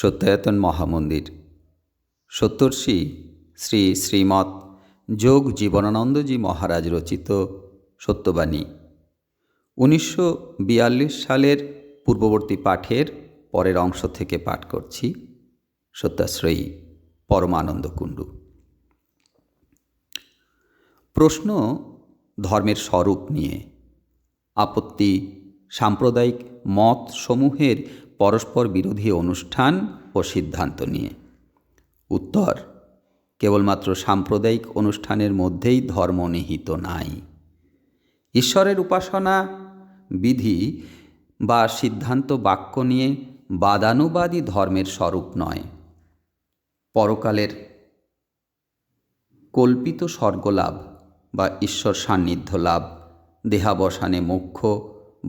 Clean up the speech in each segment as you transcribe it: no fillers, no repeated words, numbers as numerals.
সত্যায়তন মহামন্দির সপ্তর্ষি শ্রী শ্রীমৎ যোগ জীবনানন্দজি মহারাজ রচিত সত্যবাণী 1942 সালের পূর্ববর্তী পাঠের পরের অংশ থেকে পাঠ করছি। সত্যাশ্রয়ী পরমানন্দ কুণ্ডু। প্রশ্ন ধর্মের স্বরূপ নিয়ে, আপত্তি সাম্প্রদায়িক মত সমূহের পরস্পর বিরোধী অনুষ্ঠান ও সিদ্ধান্ত নিয়ে। উত্তর: কেবলমাত্র সাম্প্রদায়িক অনুষ্ঠানের মধ্যেই ধর্ম নিহিত নাই। ঈশ্বরের উপাসনা বিধি বা সিদ্ধান্ত বাক্য নিয়ে বাদানুবাদী ধর্মের স্বরূপ নয়। পরকালের কল্পিত স্বর্গলাভ বা ঈশ্বর সান্নিধ্য লাভ, দেহাবসানে মোক্ষ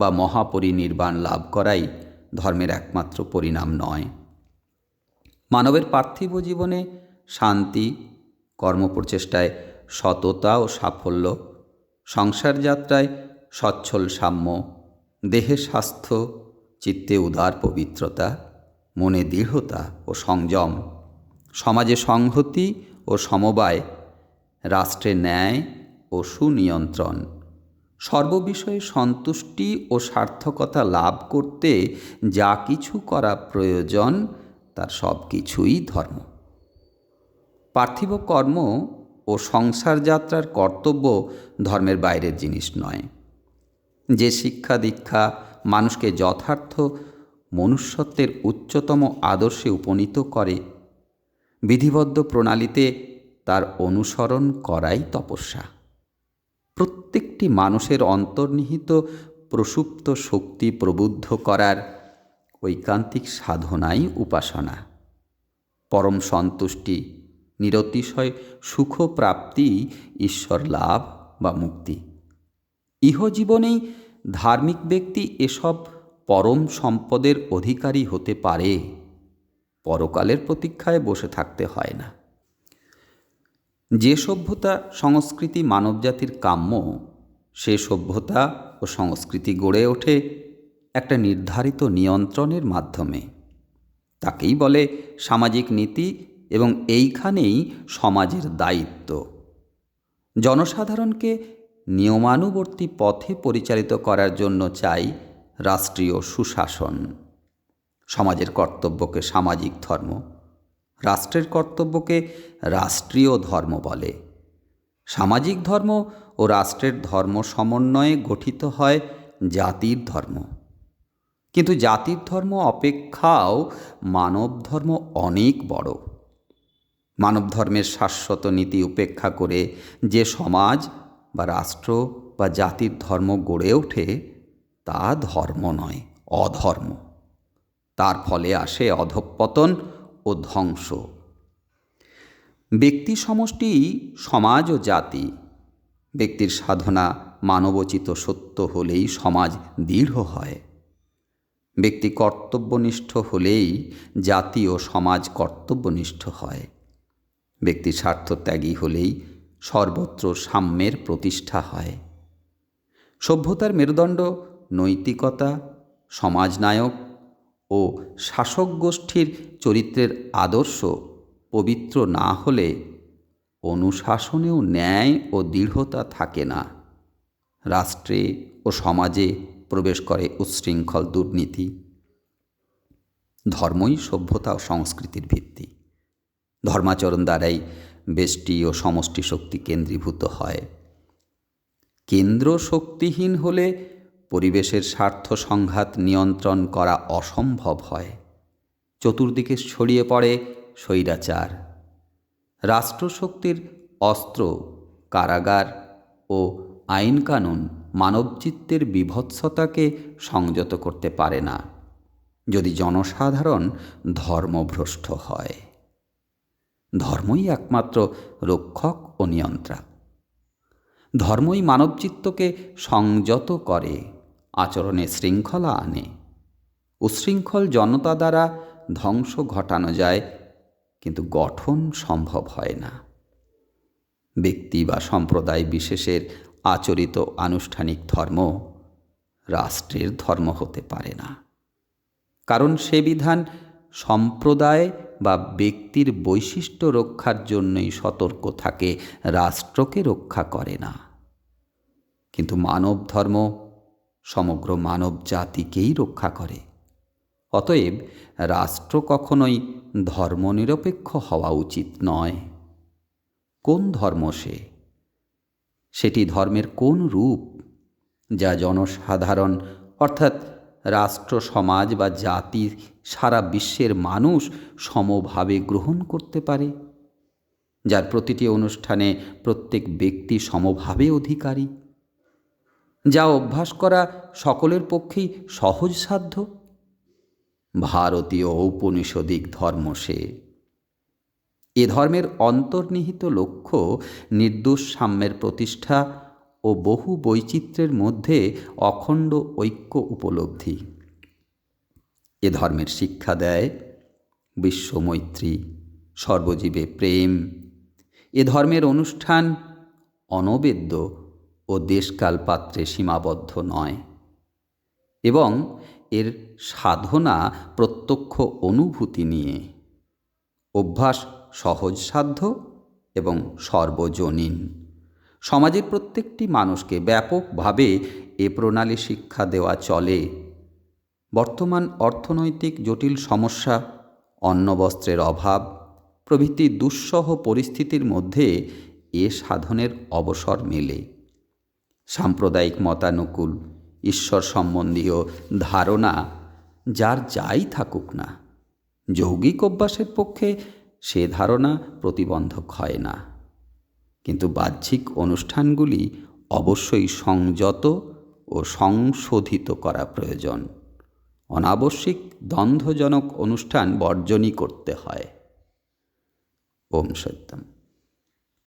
বা মহাপরিনির্বাণ লাভ করাই ধর্মের একমাত্র পরিণাম নয়। মানবের পার্থিব জীবনে শান্তি, কর্মপ্রচেষ্টায় সততা ও সাফল্য, সংসার যাত্রায় সচ্ছল সাম্য, দেহে স্বাস্থ্য, চিত্তে উদার পবিত্রতা, মনে দৃঢ়তা ও সংযম, সমাজে সংহতি ও সমবায়, রাষ্ট্রে ন্যায় ও সুনিয়ন্ত্রণ, সর্ববিষয়ে সন্তুষ্টি ও সার্থকতা লাভ করতে যা কিছু করা প্রয়োজন তার সব কিছুই ধর্ম। পার্থিব কর্ম ও সংসার যাত্রার কর্তব্য ধর্মের বাইরের জিনিস নয়। যে শিক্ষা দীক্ষা মানুষকে যথার্থ মনুষ্যত্বের উচ্চতম আদর্শে উপনীত করে, বিধিবদ্ধ প্রণালীতে তার অনুসরণ করাই তপস্যা। প্রত্যেকটি মানুষের অন্তর্নিহিত প্রসুপ্ত শক্তি প্রবুদ্ধ করার ঐকান্তিক সাধনাই উপাসনা। পরম সন্তুষ্টি, নিরতিশয় সুখপ্রাপ্তি ঈশ্বর লাভ বা মুক্তি। ইহজীবনেই ধার্মিক ব্যক্তি এসব পরম সম্পদের অধিকারী হতে পারে, পরকালের প্রতীক্ষায় বসে থাকতে হয় না। যে সভ্যতা সংস্কৃতি মানবজাতির কাম্য, সে সভ্যতা ও সংস্কৃতি গড়ে ওঠে একটা নির্ধারিত নিয়ন্ত্রণের মাধ্যমে। তাকেই বলে সামাজিক নীতি, এবং এইখানেই সমাজের দায়িত্ব। জনসাধারণকে নিয়মানুবর্তী পথে পরিচালিত করার জন্য চাই রাষ্ট্রীয় সুশাসন। সমাজের কর্তব্যকে সামাজিক ধর্ম, রাষ্ট্রের কর্তব্যকে রাষ্ট্রীয় ধর্ম বলে। সামাজিক ধর্ম ও রাষ্ট্রের ধর্ম সমন্বয়ে গঠিত হয় জাতির ধর্ম। কিন্তু জাতির ধর্ম অপেক্ষাও মানব ধর্ম অনেক বড়। মানব ধর্মের শাশ্বত নীতি উপেক্ষা করে যে সমাজ বা রাষ্ট্র বা জাতির ধর্ম গড়ে ওঠে, তা ধর্ম নয়, অধর্ম। তার ফলে আসে অধঃপতন ও ধ্বংস। ব্যক্তি সমষ্টি সমাজ ও জাতি। ব্যক্তির সাধনা মানবোচিত সত্য হলেই সমাজ দৃঢ় হয়। ব্যক্তি কর্তব্যনিষ্ঠ হলেই জাতি ও সমাজ কর্তব্যনিষ্ঠ হয়। ব্যক্তি স্বার্থত্যাগী হলেই সর্বত্র সাম্যের প্রতিষ্ঠা হয়। সভ্যতার মেরুদণ্ড নৈতিকতা, সমাজনায়ক ও শাসক গোষ্ঠীর চরিত্রের আদর্শ পবিত্র না হলে অনুশাসনেও ন্যায় ও দৃঢ়তা থাকে না। রাষ্ট্রে ও সমাজে প্রবেশ করে উচ্ছৃঙ্খল দুর্নীতি। ধর্মই সভ্যতা ও সংস্কৃতির ভিত্তি। ধর্মাচরণ দ্বারাই ব্যষ্টি ও সমষ্টি শক্তি কেন্দ্রীভূত হয়। কেন্দ্র শক্তিহীন হলে পরিবেশের স্বার্থ সংঘাত নিয়ন্ত্রণ করা অসম্ভব হয়। চতুর্দিকে ছড়িয়ে পড়ে স্বৈরাচার। রাষ্ট্রশক্তির অস্ত্র, কারাগার ও আইনকানুন মানবচিত্তের বিভৎসতাকে সংযত করতে পারে না, যদি জনসাধারণ ধর্মভ্রষ্ট হয়। ধর্মই একমাত্র রক্ষক ও নিয়ন্ত্রক। ধর্মই মানবচিত্তকে সংযত করে, আচরণে শৃঙ্খলা আনে। উচ্ছৃঙ্খল জনতা দ্বারা ধ্বংস ঘটানো যায়, কিন্তু গঠন সম্ভব হয় না। ব্যক্তি বা সম্প্রদায় বিশেষের আচরিত আনুষ্ঠানিক ধর্ম রাষ্ট্রের ধর্ম হতে পারে না, কারণ সে বিধান সম্প্রদায় বা ব্যক্তির বৈশিষ্ট্য রক্ষার জন্যই সতর্ক থাকে, রাষ্ট্রকে রক্ষা করে না। কিন্তু মানব ধর্ম সমগ্র মানব জাতিকেই রক্ষা করে। অতএব রাষ্ট্র কখনোই ধর্মনিরপেক্ষ হওয়া উচিত নয়। কোন ধর্ম সেটি ধর্মের কোন রূপ যা জনসাধারণ অর্থাৎ রাষ্ট্র, সমাজ বা জাতি সারা বিশ্বের মানুষ সমভাবে গ্রহণ করতে পারে, যার প্রতিটি অনুষ্ঠানে প্রত্যেক ব্যক্তি সমভাবে অধিকারী, যা অভ্যাস করা সকলের পক্ষেই সহজসাধ্য? ভারতীয় ঔপনিষদিক ধর্ম এ ধর্মের অন্তর্নিহিত লক্ষ্য নির্দোষ সাম্যের প্রতিষ্ঠা ও বহু বৈচিত্র্যের মধ্যে অখণ্ড ঐক্য উপলব্ধি। এ ধর্মের শিক্ষা দেয় বিশ্বমৈত্রী, সর্বজীবে প্রেম। এ ধর্মের অনুষ্ঠান অনবেদ্য ও দেশকালপাত্রে সীমাবদ্ধ নয়, এবং এর সাধনা প্রত্যক্ষ অনুভূতি নিয়ে, অভ্যাস সহজসাধ্য এবং সর্বজনীন। সমাজের প্রত্যেকটি মানুষকে ব্যাপকভাবে এ প্রণালী শিক্ষা দেওয়া চলে। বর্তমান অর্থনৈতিক জটিল সমস্যা, অন্নবস্ত্রের অভাব প্রভৃতি দুঃসহ পরিস্থিতির মধ্যে এ সাধনের অবসর মেলে। সাম্প্রদায়িক মতানুকূল ঈশ্বর সম্বন্ধীয় ধারণা যার যাই থাকুক না, যৌগিক অভ্যাসের পক্ষে সে ধারণা প্রতিবন্ধক হয় না। কিন্তু বাহ্যিক অনুষ্ঠানগুলি অবশ্যই সংযত ও সংশোধিত করা প্রয়োজন। অনাবশ্যিক দ্বন্দ্বজনক অনুষ্ঠান বর্জনই করতে হয়। ওম সত্যম।